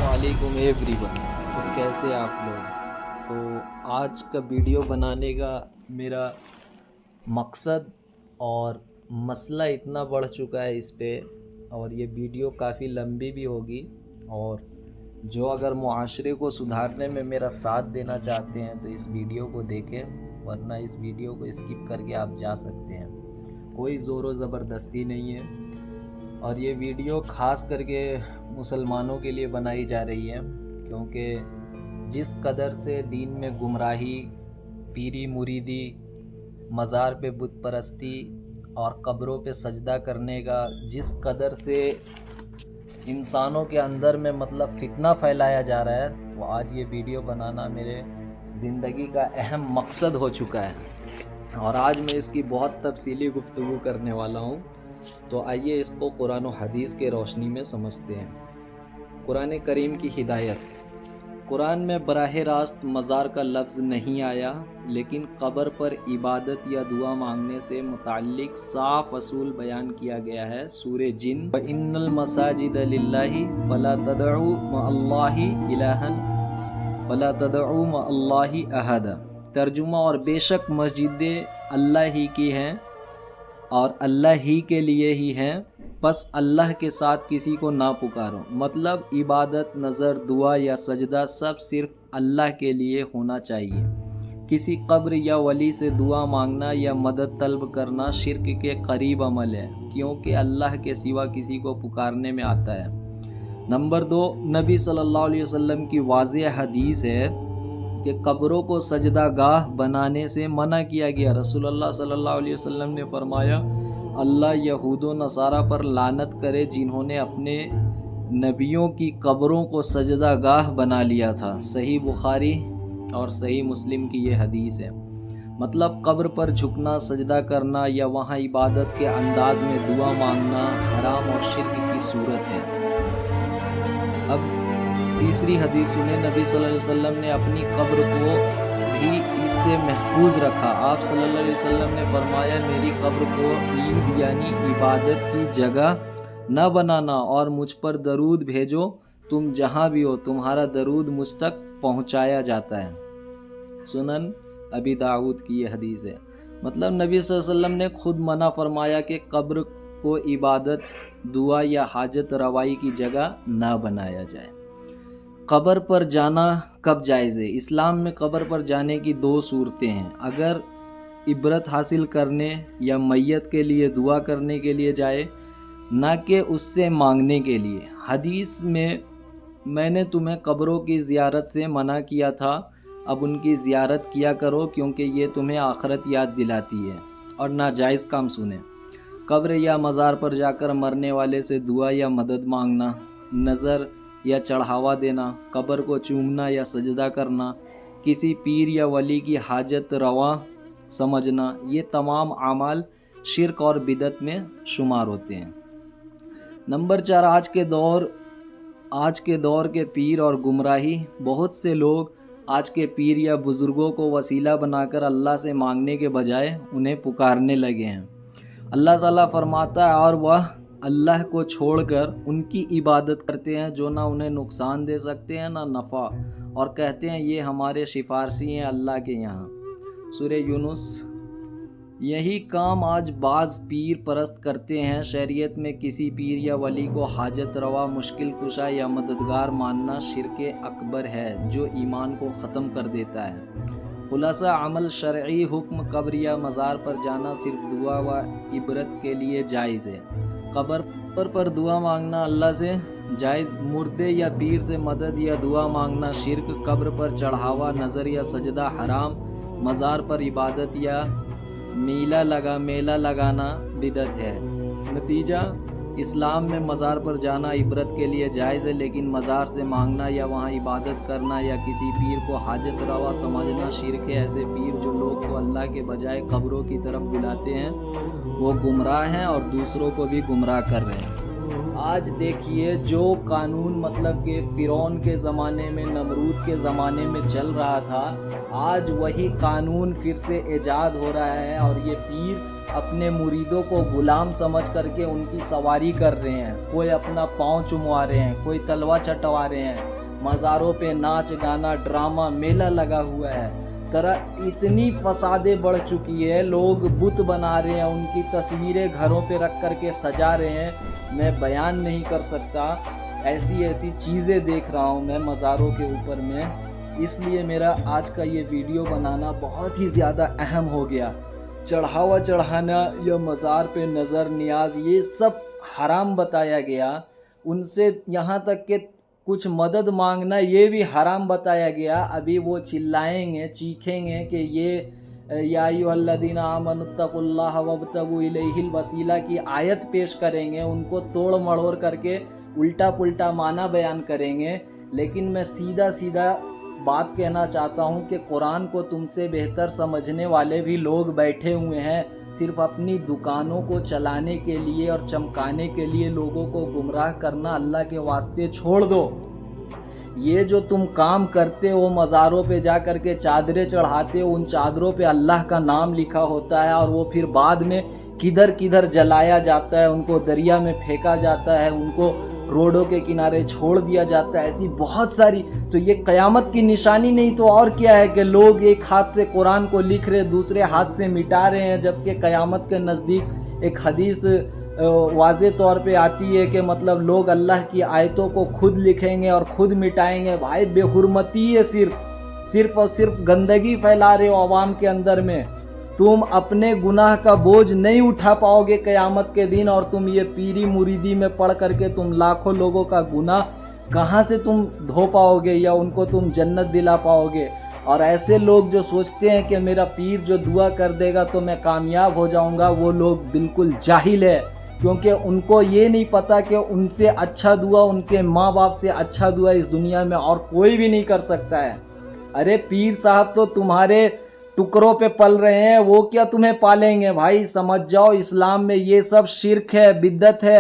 अस्सलामुअलैकुम एवरीवन। तो कैसे आप लोग। तो आज का वीडियो बनाने का मेरा मकसद और मसला इतना बढ़ चुका है इस पे, और ये वीडियो काफ़ी लंबी भी होगी। और जो अगर मुआशरे को सुधारने में मेरा साथ देना चाहते हैं तो इस वीडियो को देखें, वरना इस वीडियो को स्किप करके आप जा सकते हैं। कोई ज़ोर ज़बरदस्ती नहीं है, और ये वीडियो ख़ास करके मुसलमानों के लिए बनाई जा रही है, क्योंकि जिस कदर से दीन में गुमराही, पीरी मुरीदी, मज़ार पे बुत परस्ती और कब्रों पे सजदा करने का जिस कदर से इंसानों के अंदर में मतलब फितना फैलाया जा रहा है, तो आज ये वीडियो बनाना मेरे ज़िंदगी का अहम मकसद हो चुका है। और आज मैं इसकी बहुत तफसीली गुफ्तगू करने वाला हूँ। तो आइए इसको कुरान और हदीस के रोशनी में समझते हैं। कुरान करीम की हिदायत। कुरान में बराह रास्त मज़ार का लफ्ज़ नहीं आया, लेकिन कब्र पर इबादत या दुआ मांगने से मुताल्लिक़ साफ़ असूल बयान किया गया है। सूरे जिन, व इन्नल मसाजिद लिल्लाहि फला तदउ मअल्लाहि इलाहन फला तदउ मअल्लाहि अहदा। तर्जुमा, और बेशक मस्जिदें अल्लाह ही की हैं और अल्लाह ही के लिए ही हैं, बस अल्लाह के साथ किसी को ना पुकारो। मतलब इबादत, नज़र, दुआ या सजदा सब सिर्फ अल्लाह के लिए होना चाहिए। किसी कब्र या वली से दुआ मांगना या मदद तलब करना शिर्क के करीब अमल है, क्योंकि अल्लाह के सिवा किसी को पुकारने में आता है। नंबर 2, नबी सल्लल्लाहु अलैहि वसल्लम की वाज़ेह हदीस है कि कब्रों को सजदा गाह बनाने से मना किया गया। रसूलुल्लाह सल्लल्लाहु अलैहि वसल्लम ने फरमाया, अल्लाह यहूद व नसारा पर लानत करे जिन्होंने अपने नबियों की कब्रों को सजदा गाह बना लिया था। सही बुखारी और सही मुस्लिम की ये हदीस है। मतलब कब्र पर झुकना, सजदा करना या वहाँ इबादत के अंदाज में दुआ मांगना हराम और शिर्क की सूरत है। अब तीसरी हदीस सुने। नबी सल्लल्लाहु अलैहि वसल्लम ने अपनी कब्र को भी इससे महफूज रखा। आप सल्लल्लाहु अलैहि वसल्लम ने फरमाया, मेरी कब्र को ईद यानी इबादत की जगह न बनाना और मुझ पर दरूद भेजो, तुम जहाँ भी हो तुम्हारा दरूद मुझ तक पहुँचाया जाता है। सुनन अबी दाऊद की ये हदीस है। मतलब नबी सल्लल्लाहु अलैहि वसल्लम ने खुद मना फरमाया कि कब्र को इबादत, दुआ या हाजत रवाई की जगह ना बनाया जाए। कब्र पर जाना कब जायज़ है। इस्लाम में कब्र पर जाने की 2 सूरतें हैं। अगर इबरत हासिल करने या मैयत के लिए दुआ करने के लिए जाए, ना कि उससे मांगने के लिए। हदीस में, मैंने तुम्हें कब्रों की ज़ियारत से मना किया था, अब उनकी ज़ियारत किया करो क्योंकि ये तुम्हें आखिरत याद दिलाती है। और नाजायज़ काम सुने। कब्र या मज़ार पर जाकर मरने वाले से दुआ या मदद मांगना, नज़र या चढ़ावा देना, कब्र को चूमना या सजदा करना, किसी पीर या वली की हाजत रवा समझना, ये तमाम आमाल शिर्क और बिदत में शुमार होते हैं। नंबर 4, आज के दौर के पीर और गुमराही। बहुत से लोग आज के पीर या बुज़ुर्गों को वसीला बनाकर अल्लाह से मांगने के बजाय उन्हें पुकारने लगे हैं। अल्लाह ताला फरमाता है, और वह अल्लाह को छोड़कर उनकी इबादत करते हैं जो ना उन्हें नुकसान दे सकते हैं ना नफ़ा, और कहते हैं ये हमारे सिफारशी हैं अल्लाह के यहाँ। सूरे यूनुस। यही काम आज बाज़ पीर परस्त करते हैं। शरीयत में किसी पीर या वली को हाजत रवा, मुश्किल कुशा या मददगार मानना शिर्क अकबर है, जो ईमान को ख़त्म कर देता है। खुलासा अमल शरई हुक्म, कब्र या मज़ार पर जाना सिर्फ दुआ व इबरत के लिए जायज़ है। कब्र पर दुआ मांगना अल्लाह से जायज़। मुर्दे या पीर से मदद या दुआ मांगना शिर्क। कब्र पर चढ़ावा, नज़र या सजदा हराम। मज़ार पर इबादत या मेला लगाना बिदत है। नतीजा, इस्लाम में मज़ार पर जाना इबरत के लिए जायज़ है, लेकिन मज़ार से मांगना या वहाँ इबादत करना या किसी पीर को हाजत रवा समझना शिर्क है। ऐसे पीर जो लोग को अल्लाह के बजाय कब्रों की तरफ बुलाते हैं, वो गुमराह हैं और दूसरों को भी गुमराह कर रहे हैं। آج دیکھیے جو قانون مطلب کہ فرعون کے زمانے میں، نمرود کے زمانے میں چل رہا تھا، آج وہی قانون پھر سے ایجاد ہو رہا ہے، اور یہ پیر اپنے مریدوں کو غلام سمجھ کر کے ان کی سواری کر رہے ہیں۔ کوئی اپنا پاؤں چموا رہے ہیں، کوئی تلوا چٹوا رہے ہیں، مزاروں پہ ناچ گانا ڈرامہ میلہ لگا ہوا ہے۔ اتنی فسادیں بڑھ چکی ہے، لوگ بت بنا رہے ہیں، ان کی تصویریں گھروں پہ رکھ کر کے سجا رہے ہیں۔ میں بیان نہیں کر سکتا، ایسی ایسی چیزیں دیکھ رہا ہوں میں مزاروں کے اوپر میں، اس لیے میرا آج کا یہ ویڈیو بنانا بہت ہی زیادہ اہم ہو گیا۔ چڑھاوا چڑھانا یا مزار پہ نظر نیاز، یہ سب حرام بتایا گیا۔ ان سے یہاں تک کہ کچھ مدد مانگنا یہ بھی حرام بتایا گیا۔ ابھی وہ چلائیں گے، چیخیں گے کہ یہ یا ایھا الذین آمنوا اتقوا اللہ وابتغوا الیہ الوسیلہ کی آیت پیش کریں گے، ان کو توڑ مڑوڑ کر کے الٹا پلٹا معنی بیان کریں گے۔ لیکن میں سیدھا سیدھا بات کہنا چاہتا ہوں کہ قرآن کو تم سے بہتر سمجھنے والے بھی لوگ بیٹھے ہوئے ہیں، صرف اپنی دکانوں کو چلانے کے لیے اور چمکانے کے لیے لوگوں کو گمراہ کرنا اللہ کے واسطے چھوڑ دو۔ یہ جو تم کام کرتے ہو، مزاروں پہ جا کر کے چادریں چڑھاتے ہو، ان چادروں پہ اللہ کا نام لکھا ہوتا ہے، اور وہ پھر بعد میں کدھر کدھر جلایا جاتا ہے، ان کو دریا میں پھینکا جاتا ہے، ان کو روڈوں کے کنارے چھوڑ دیا جاتا ہے، ایسی بہت ساری۔ تو یہ قیامت کی نشانی نہیں تو اور کیا ہے کہ لوگ ایک ہاتھ سے قرآن کو لکھ رہے، دوسرے ہاتھ سے مٹا رہے ہیں، جبکہ قیامت کے نزدیک ایک حدیث واضح طور پہ آتی ہے کہ مطلب لوگ اللہ کی آیتوں کو خود لکھیں گے اور خود مٹائیں گے۔ بھائی بے حرمتی ہے، صرف اور صرف گندگی پھیلا رہے ہو عوام کے اندر میں۔ تم اپنے گناہ کا بوجھ نہیں اٹھا پاؤ گے قیامت کے دن، اور تم یہ پیری مریدی میں پڑھ کر کے تم لاکھوں لوگوں کا گناہ کہاں سے تم دھو پاؤ گے یا ان کو تم جنت دلا پاؤ گے؟ اور ایسے لوگ جو سوچتے ہیں کہ میرا پیر جو دعا کر دے گا تو میں کامیاب ہو جاؤں گا، وہ لوگ بالکل جاہل ہے، کیونکہ ان کو یہ نہیں پتا کہ ان سے اچھا دعا، ان کے ماں باپ سے اچھا دعا اس دنیا میں اور کوئی بھی نہیں کر سکتا ہے۔ ارے پیر صاحب تو تمہارے ٹکروں پہ پل رہے ہیں، وہ کیا تمہیں پالیں گے؟ بھائی سمجھ جاؤ، اسلام میں یہ سب شرک ہے، بدعت ہے۔